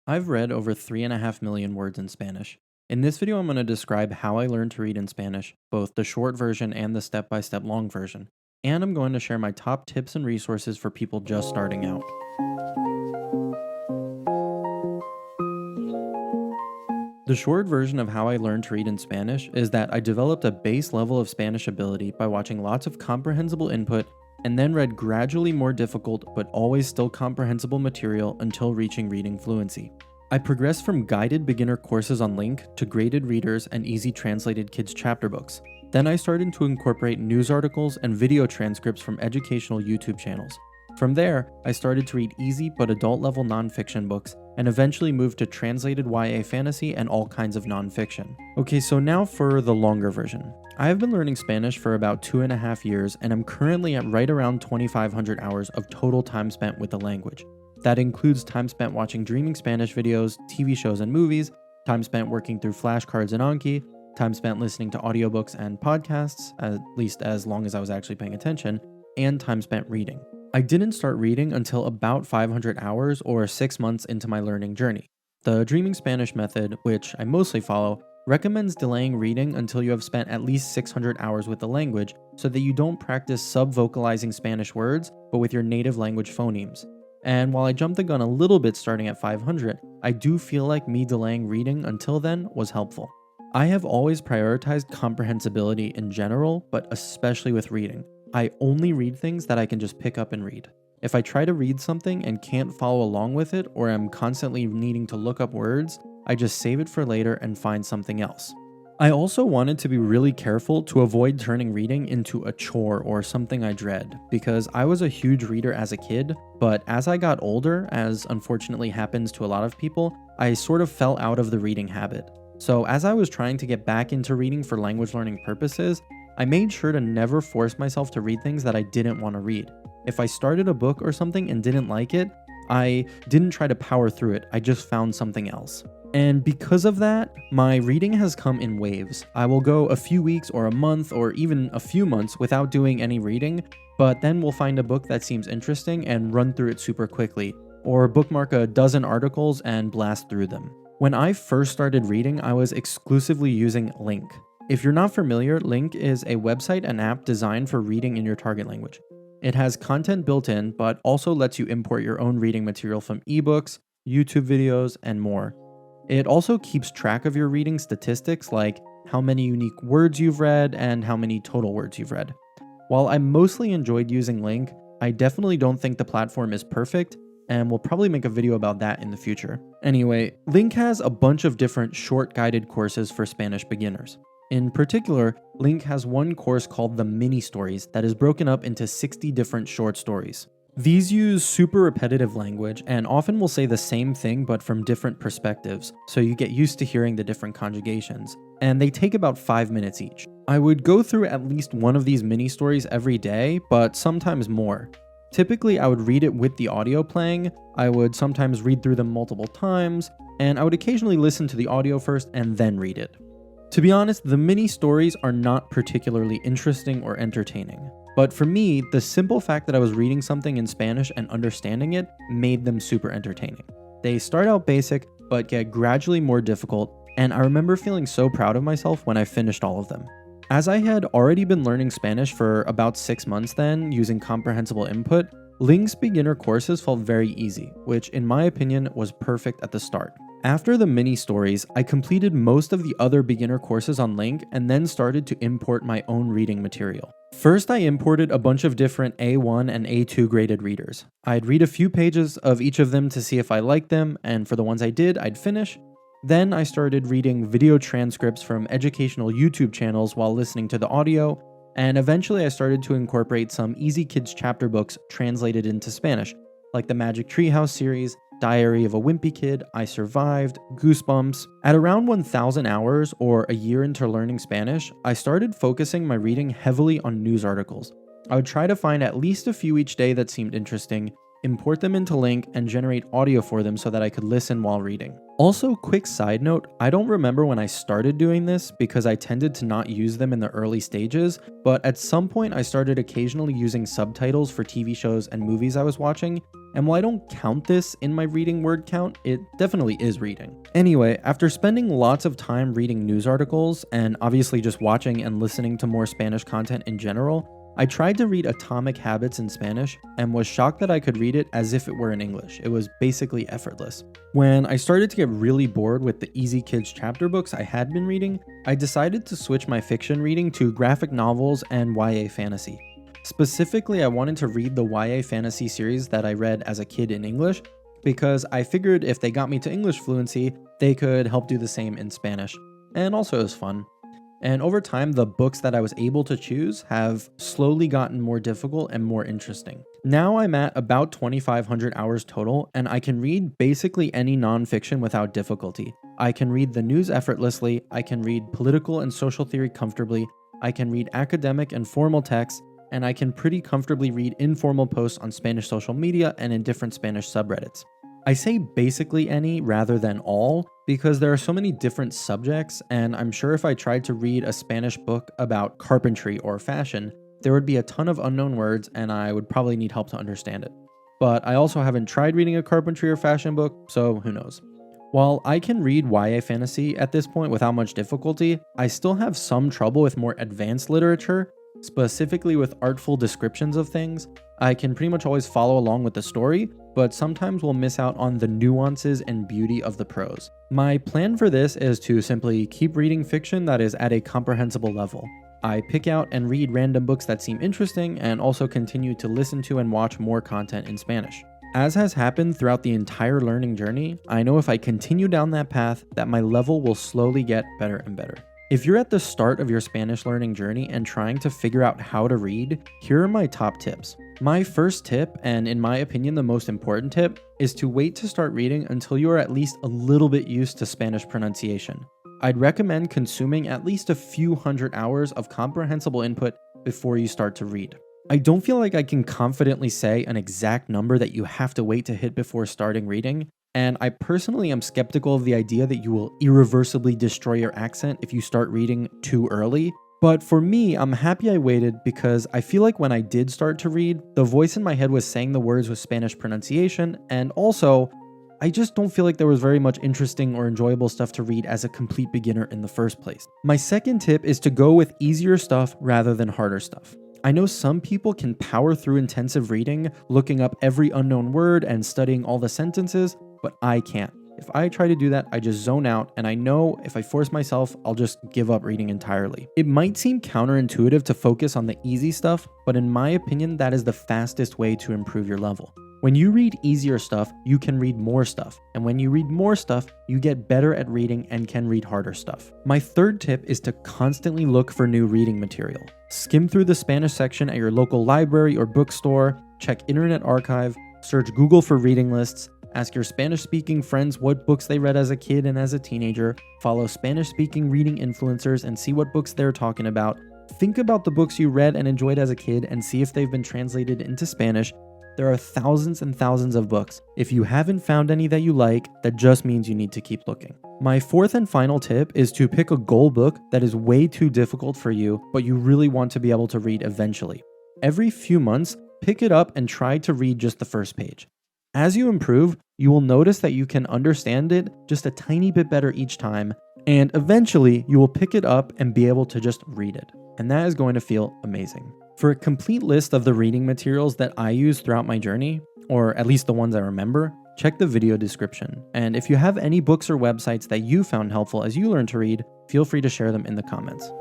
I've read over 3.5 million words in Spanish. In this video, I'm going to describe how I learned to read in Spanish, both the short version and the step-by-step long version. And I'm going to share my top tips and resources for people just starting out. The short version of how I learned to read in Spanish is that I developed a base level of Spanish ability by watching lots of comprehensible input and then read gradually more difficult but always still comprehensible material until reaching reading fluency. I progressed from guided beginner courses on LingQ to graded readers and easy translated kids chapter books. Then I started to incorporate news articles and video transcripts from educational YouTube channels. From there, I started to read easy but adult level nonfiction books and eventually moved to translated YA fantasy and all kinds of nonfiction. Okay, so now for the longer version. I have been learning Spanish for about 2.5 years and I'm currently at right around 2,500 hours of total time spent with the language. That includes time spent watching Dreaming Spanish videos, TV shows and movies, time spent working through flashcards and Anki, time spent listening to audiobooks and podcasts, at least as long as I was actually paying attention, and time spent reading. I didn't start reading until about 500 hours or 6 months into my learning journey. The Dreaming Spanish method, which I mostly follow, recommends delaying reading until you have spent at least 600 hours with the language so that you don't practice sub-vocalizing Spanish words, but with your native language phonemes. And while I jumped the gun a little bit starting at 500, I do feel like me delaying reading until then was helpful. I have always prioritized comprehensibility in general, but especially with reading. I only read things that I can just pick up and read. If I try to read something and can't follow along with it, or I'm constantly needing to look up words, I just save it for later and find something else. I also wanted to be really careful to avoid turning reading into a chore or something I dread, because I was a huge reader as a kid, but as I got older, as unfortunately happens to a lot of people, I sort of fell out of the reading habit. So as I was trying to get back into reading for language learning purposes, I made sure to never force myself to read things that I didn't want to read. If I started a book or something and didn't like it, I didn't try to power through it, I just found something else. And because of that, my reading has come in waves. I will go a few weeks or a month or even a few months without doing any reading, but then we'll find a book that seems interesting and run through it super quickly, or bookmark a dozen articles and blast through them. When I first started reading, I was exclusively using LingQ. If you're not familiar, LingQ is a website and app designed for reading in your target language. It has content built in, but also lets you import your own reading material from ebooks, YouTube videos, and more. It also keeps track of your reading statistics like how many unique words you've read and how many total words you've read. While I mostly enjoyed using LingQ, I definitely don't think the platform is perfect, and we'll probably make a video about that in the future. Anyway, LingQ has a bunch of different short guided courses for Spanish beginners. In particular, LingQ has one course called the Mini Stories that is broken up into 60 different short stories. These use super repetitive language and often will say the same thing but from different perspectives, so you get used to hearing the different conjugations, and they take about 5 minutes each. I would go through at least one of these mini stories every day, but sometimes more. Typically, I would read it with the audio playing, I would sometimes read through them multiple times, and I would occasionally listen to the audio first and then read it. To be honest, the mini stories are not particularly interesting or entertaining. But for me, the simple fact that I was reading something in Spanish and understanding it made them super entertaining. They start out basic, but get gradually more difficult, and I remember feeling so proud of myself when I finished all of them. As I had already been learning Spanish for about 6 months then, using comprehensible input, LingQ's beginner courses felt very easy, which in my opinion was perfect at the start. After the mini stories, I completed most of the other beginner courses on LingQ and then started to import my own reading material. First, I imported a bunch of different A1 and A2 graded readers. I'd read a few pages of each of them to see if I liked them, and for the ones I did, I'd finish. Then I started reading video transcripts from educational YouTube channels while listening to the audio, and eventually I started to incorporate some easy kids chapter books translated into Spanish, like the Magic Treehouse series, Diary of a Wimpy Kid, I Survived, Goosebumps. At around 1,000 hours or a year into learning Spanish, I started focusing my reading heavily on news articles. I would try to find at least a few each day that seemed interesting, import them into LingQ, and generate audio for them so that I could listen while reading. Also, quick side note, I don't remember when I started doing this because I tended to not use them in the early stages, but at some point I started occasionally using subtitles for TV shows and movies I was watching, and while I don't count this in my reading word count, it definitely is reading. Anyway, after spending lots of time reading news articles, and obviously just watching and listening to more Spanish content in general, I tried to read Atomic Habits in Spanish and was shocked that I could read it as if it were in English. It was basically effortless. When I started to get really bored with the Easy Kids chapter books I had been reading, I decided to switch my fiction reading to graphic novels and YA fantasy. Specifically, I wanted to read the YA fantasy series that I read as a kid in English because I figured if they got me to English fluency, they could help do the same in Spanish. And also it was fun. And over time, the books that I was able to choose have slowly gotten more difficult and more interesting. Now I'm at about 2,500 hours total, and I can read basically any nonfiction without difficulty. I can read the news effortlessly, I can read political and social theory comfortably, I can read academic and formal texts, and I can pretty comfortably read informal posts on Spanish social media and in different Spanish subreddits. I say basically any rather than all because there are so many different subjects, and I'm sure if I tried to read a Spanish book about carpentry or fashion, there would be a ton of unknown words and I would probably need help to understand it. But I also haven't tried reading a carpentry or fashion book, so who knows. While I can read YA fantasy at this point without much difficulty, I still have some trouble with more advanced literature, specifically with artful descriptions of things. I can pretty much always follow along with the story, but sometimes will miss out on the nuances and beauty of the prose. My plan for this is to simply keep reading fiction that is at a comprehensible level. I pick out and read random books that seem interesting and also continue to listen to and watch more content in Spanish. As has happened throughout the entire learning journey, I know if I continue down that path that my level will slowly get better and better. If you're at the start of your Spanish learning journey and trying to figure out how to read, here are my top tips. My first tip, and in my opinion the most important tip, is to wait to start reading until you are at least a little bit used to Spanish pronunciation. I'd recommend consuming at least a few hundred hours of comprehensible input before you start to read. I don't feel like I can confidently say an exact number that you have to wait to hit before starting reading, and I personally am skeptical of the idea that you will irreversibly destroy your accent if you start reading too early. But for me, I'm happy I waited because I feel like when I did start to read, the voice in my head was saying the words with Spanish pronunciation, and also, I just don't feel like there was very much interesting or enjoyable stuff to read as a complete beginner in the first place. My second tip is to go with easier stuff rather than harder stuff. I know some people can power through intensive reading, looking up every unknown word and studying all the sentences, but I can't. If I try to do that, I just zone out, and I know if I force myself, I'll just give up reading entirely. It might seem counterintuitive to focus on the easy stuff, but in my opinion, that is the fastest way to improve your level. When you read easier stuff, you can read more stuff, and when you read more stuff, you get better at reading and can read harder stuff. My third tip is to constantly look for new reading material. Skim through the Spanish section at your local library or bookstore, check Internet Archive, search Google for reading lists, ask your Spanish-speaking friends what books they read as a kid and as a teenager, follow Spanish-speaking reading influencers and see what books they're talking about, think about the books you read and enjoyed as a kid and see if they've been translated into Spanish. There are thousands and thousands of books. If you haven't found any that you like, that just means you need to keep looking. My fourth and final tip is to pick a goal book that is way too difficult for you, but you really want to be able to read eventually. Every few months, pick it up and try to read just the first page. As you improve, you will notice that you can understand it just a tiny bit better each time, and eventually you will pick it up and be able to just read it. And that is going to feel amazing. For a complete list of the reading materials that I use throughout my journey, or at least the ones I remember, check the video description. And if you have any books or websites that you found helpful as you learn to read, feel free to share them in the comments.